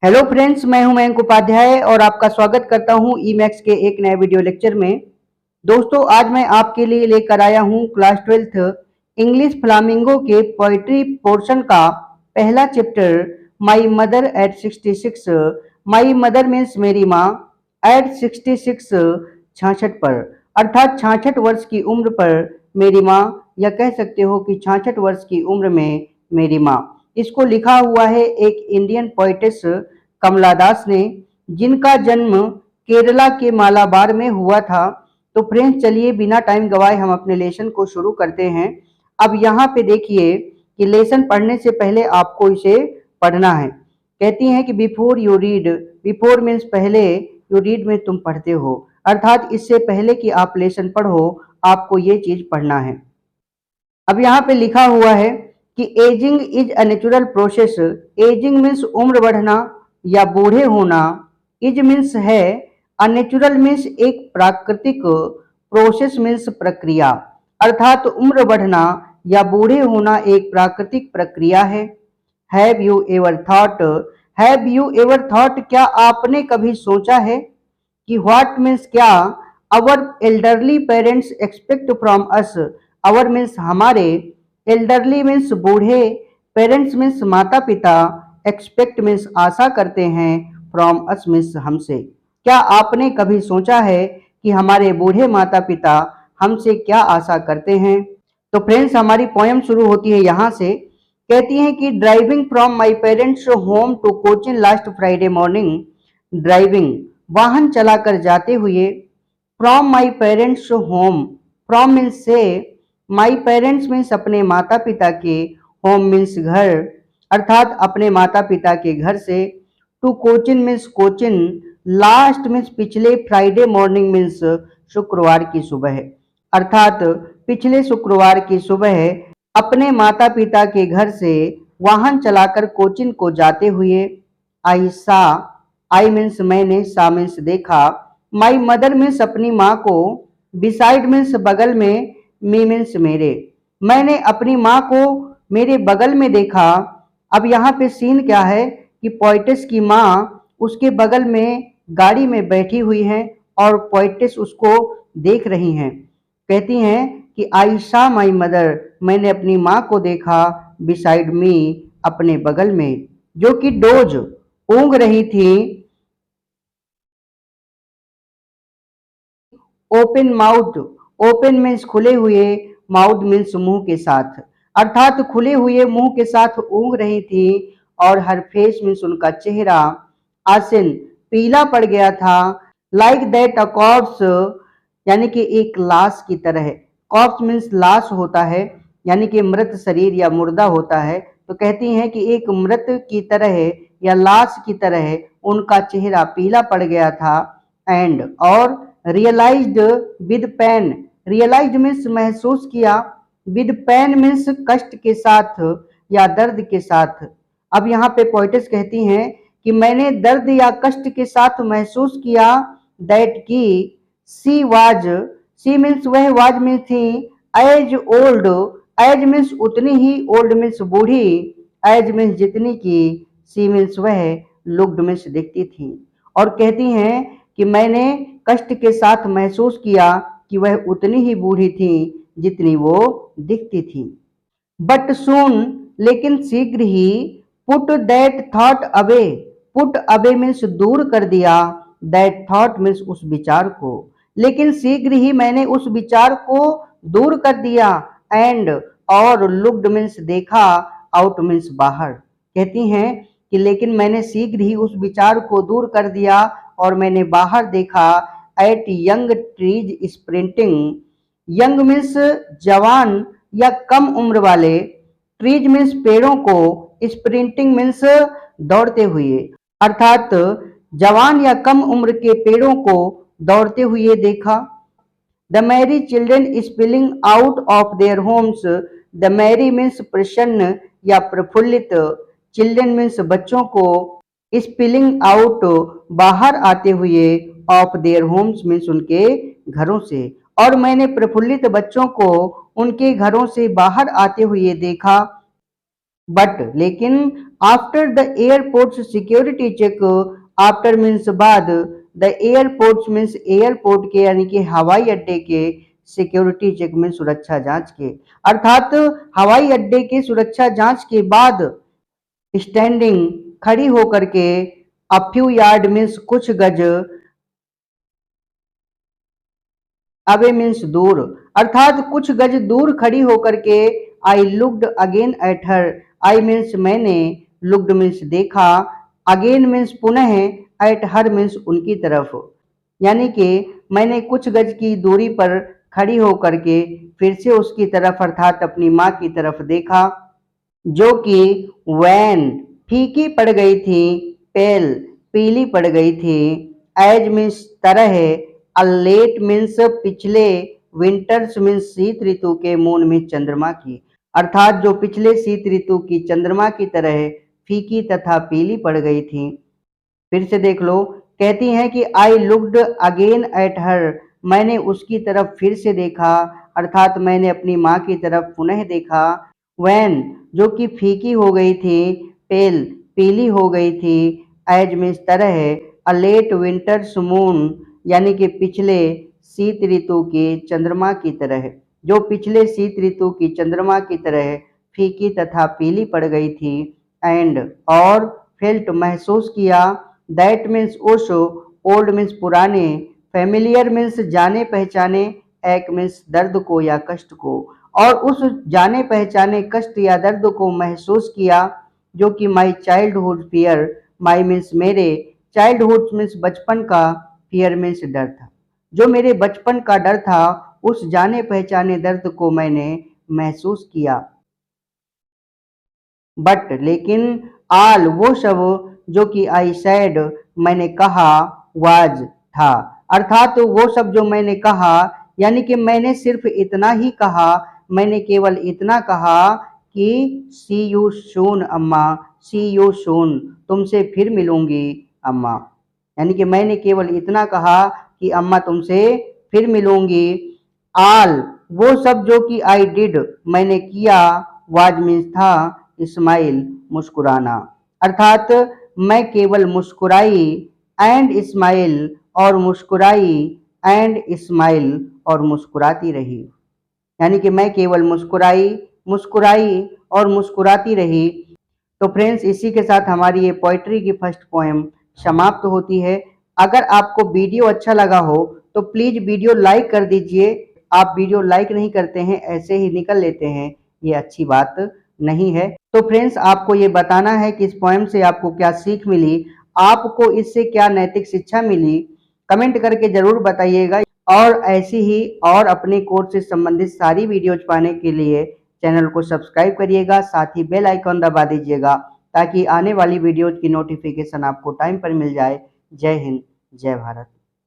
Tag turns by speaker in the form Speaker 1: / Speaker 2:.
Speaker 1: Hello friends, मैं हूं मयंक उपाध्याय और आपका स्वागत करता हूं ई मैक्स के एक नए वीडियो लेक्चर में। दोस्तों, आज मैं आपके लिए लेकर आया हूं क्लास 12th इंग्लिश फ्लामिंगो के पोइट्री पोर्शन का पहला chapter my mother eight 66। My mother means मेरी माँ, एट 66 66 पर, अर्थात 66 वर्ष की उम्र पर मेरी माँ, या कह सकते हो कि 66 वर्ष की उम्र में मेरी माँ। इसको लिखा हुआ है एक इंडियन पोइटेस कमला दास ने, जिनका जन्म केरला के मालाबार में हुआ था। तो फ्रेंड्स, चलिए बिना टाइम गवाए हम अपने लेसन को शुरू करते हैं। अब यहाँ पे देखिए कि लेसन पढ़ने से पहले आपको इसे पढ़ना है। कहती हैं कि before you read, before means पहले, यू रीड में तुम पढ़ते हो, अर्थात इससे पहले कि आप लेसन पढ़ो आपको ये चीज पढ़ना है। अब यहाँ पे लिखा हुआ है कि ageing is a natural process. Ageing means उम्र बढ़ना या बूढ़े होना। इज मीन्स है, अनेचुरल मीन्स एक प्राकृतिक, प्रोसेस मीन्स प्रक्रिया, अर्थात उम्र बढ़ना या बूढ़े होना एक प्राकृतिक प्रक्रिया है। Have you ever thought, have you ever thought, क्या आपने कभी सोचा है कि व्हाट मीन्स क्या, our elderly parents expect from us. Our means हमारे, एल्डरली मीन्स बूढ़े, पेरेंट्स मीन्स माता पिता, एक्सपेक्ट मीन्स आशा करते हैं, फ्रॉम अस मीन्स हमसे। क्या आपने कभी सोचा है कि हमारे बूढ़े माता पिता हमसे क्या आशा करते हैं। तो फ्रेंड्स, हमारी पोयम शुरू होती है यहाँ से। कहती हैं कि driving from my parents home to Cochin last Friday morning. Driving वाहन चलाकर जाते हुए, from my parents home, from means से, माई पेरेंट्स मीन्स अपने माता पिता के, होम मीन्स घर, अर्थात अपने माता पिता के घर से, to Cochin means Cochin, last means पिछले, फ्राइडे मॉर्निंग मीन्स शुक्रवार की सुबह, अर्थात पिछले शुक्रवार की सुबह अपने माता पिता के घर से वाहन चलाकर कोचिन को जाते हुए। आई सा, आई मीन्स मैंने, सा मीन्स देखा, माई मदर मीन्स अपनी माँ को, बिसाइड मीन्स बगल में, मी मीन्स मेरे, मैंने अपनी माँ को मेरे बगल में देखा। अब यहाँ पे सीन क्या है कि पोइटेस की माँ उसके बगल में गाड़ी में बैठी हुई है और पोइटेस उसको देख रही हैं। कहती हैं कि आई सा माई मदर, मैंने अपनी माँ को देखा, बिसाइड मी, अपने बगल में, जो कि डोज, ऊँग रही थी, ओपन माउथ, ओपन मीन्स खुले हुए, माउथ मीन्स मुंह के साथ, अर्थात खुले हुए मुंह के साथ ऊँग रही थी। और हर फेस मीन्स उनका चेहरा, आसिन पीला पड़ गया था, लाइक दैट अ कॉर्प्स, यानी कि एक लाश की तरह। कॉर्प्स मीन्स लाश होता है, यानी कि मृत शरीर या मुर्दा होता है। तो कहती हैं कि एक मृत की तरह या लाश की तरह उनका चेहरा पीला पड़ गया था। एंड और realised with pain, realised means महसूस किया, विद पेन मीन्स कष्ट के साथ या दर्द के साथ। अब यहाँ पे पोइटेस कहती हैं कि मैंने दर्द या कष्ट के साथ महसूस किया, दैट की, सी वाज, सी मीन्स वह, वाज मीन्स थी, एज ओल्ड, एज मीन्स उतनी ही, ओल्ड मीन्स बूढ़ी, एज मीन्स जितनी की, सी मीन्स वह, लुक्ड मीन्स दिखती थी। और कहती हैं कि मैंने कष्ट के साथ महसूस किया कि वह उतनी ही बूढ़ी थी जितनी वो दिखती थी। बट सून, लेकिन शीघ्र ही, put that thought away, put away means दूर कर दिया, दैट थॉट मीन्स उस विचार को, लेकिन शीघ्र ही मैंने उस विचार को दूर कर दिया। एंड और लुक्ड मीन्स देखा, आउट मीन्स बाहर। कहती हैं कि लेकिन मैंने शीघ्र ही उस विचार को दूर कर दिया और मैंने बाहर देखा, eight young trees sprinting, young means जवान या कम उम्र वाले, ट्रीज मीन्स पेड़ों को, स्प्रिंटिंग मीन्स दौड़ते हुए, अर्थात जवान या कम उम्र के पेड़ों को दौड़ते हुए देखा। The merry children spilling out of their homes, the merry means प्रसन्न या प्रफुल्लित, चिल्ड्रन मीन्स बच्चों को, स्पिलिंग आउट बाहर आते हुए, ऑफ देयर होम्स मीन्स उनके घरों से, और मैंने प्रफुल्लित बच्चों को उनके घरों से बाहर आते हुए देखा। बट लेकिन after the airport security check, after means बाद, द एयरपोर्ट मीन्स एयरपोर्ट के यानी कि हवाई अड्डे के सिक्योरिटी चेक में सुरक्षा जांच के, अर्थात हवाई अड्डे के सुरक्षा जांच के बाद स्टैंडिंग खड़ी होकर के, अ फ्यू यार्ड मीन्स कुछ गज, अवे मीन्स दूर, अर्थात कुछ गज दूर खड़ी होकर के, I looked again at her, I means मैंने, लुक्ड मीन्स देखा, अगेन मीन्स पुनः, एट हर मीन्स उनकी तरफ, यानी कि मैंने कुछ गज की दूरी पर खड़ी होकर के फिर से उसकी तरफ अर्थात अपनी माँ की तरफ देखा, जो कि वैन फीकी पड़ गई थी, पेल पीली पड़ गई थी, एज मीन्स तरह, अलेट मीन्स पिछले, विंटर्स मीन्स शीत ऋतु के, मून मीन्स चंद्रमा की, अर्थात जो पिछले शीत ऋतु की चंद्रमा की तरह फीकी तथा पीली पड़ गई थी। फिर से देख लो, कहती हैं कि I looked again at her, मैंने उसकी तरफ फिर से देखा, अर्थात मैंने अपनी माँ की तरफ पुनः देखा, वैन जो कि फीकी हो गई थी, पेल पीली हो गई थी, एज मीन्स तरह, अ लेट विंटर्स मून यानी कि पिछले शीत ऋतु के चंद्रमा की तरह, जो पिछले शीत ऋतु की चंद्रमा की तरह फीकी तथा पीली पड़ गई थी, एंड और फेल्ट महसूस किया, दैट मीन्स उस, ओल्ड मीन्स पुराने, फेमिलियर मीन्स जाने पहचाने, एक मीन्स दर्द को या कष्ट को, और उस जाने पहचाने कष्ट या दर्द को महसूस किया जो कि my childhood fear, my means मेरे, चाइल्डहुड मीन्स बचपन का, फियर मीन्स डर था, जो मेरे बचपन का डर था, उस जाने पहचाने दर्द को मैंने महसूस किया। बट लेकिन आल वो सब, जो कि आई सैड मैंने कहा, वाज था, अर्थात वो सब जो मैंने कहा, यानी कि मैंने सिर्फ इतना ही कहा, मैंने केवल इतना कहा कि सी यू सून अम्मा, सी यू सून तुमसे फिर मिलूंगी अम्मा, यानी कि मैंने केवल इतना कहा कि अम्मा तुमसे फिर मिलूंगी। आल वो सब जो कि आई डिड मैंने किया, वाज मीन्स था, स्माइल मुस्कुराना, अर्थात मैं केवल मुस्कुराई, एंड स्माइल और मुस्कुराई, एंड स्माइल और मुस्कुराती रही, यानी कि मैं केवल मुस्कुराई, मुस्कुराई और मुस्कुराती रही। तो फ्रेंड्स, इसी के साथ हमारी ये पोइट्री की फर्स्ट पोएम समाप्त होती है। अगर आपको वीडियो अच्छा लगा हो तो प्लीज वीडियो लाइक कर दीजिए। आप वीडियो लाइक नहीं करते हैं, ऐसे ही निकल लेते हैं, ये अच्छी बात नहीं है। तो फ्रेंड्स, आपको ये बताना है कि इस पोएम से आपको क्या सीख मिली, आपको इससे क्या नैतिक शिक्षा मिली, कमेंट करके जरूर बताइएगा। और ऐसी ही और अपने कोर्स से संबंधित सारी वीडियोज पाने के लिए चैनल को सब्सक्राइब करिएगा, साथ ही बेल आइकॉन दबा दीजिएगा ताकि आने वाली वीडियोज की नोटिफिकेशन आपको टाइम पर मिल जाए। जय हिंद, जय भारत।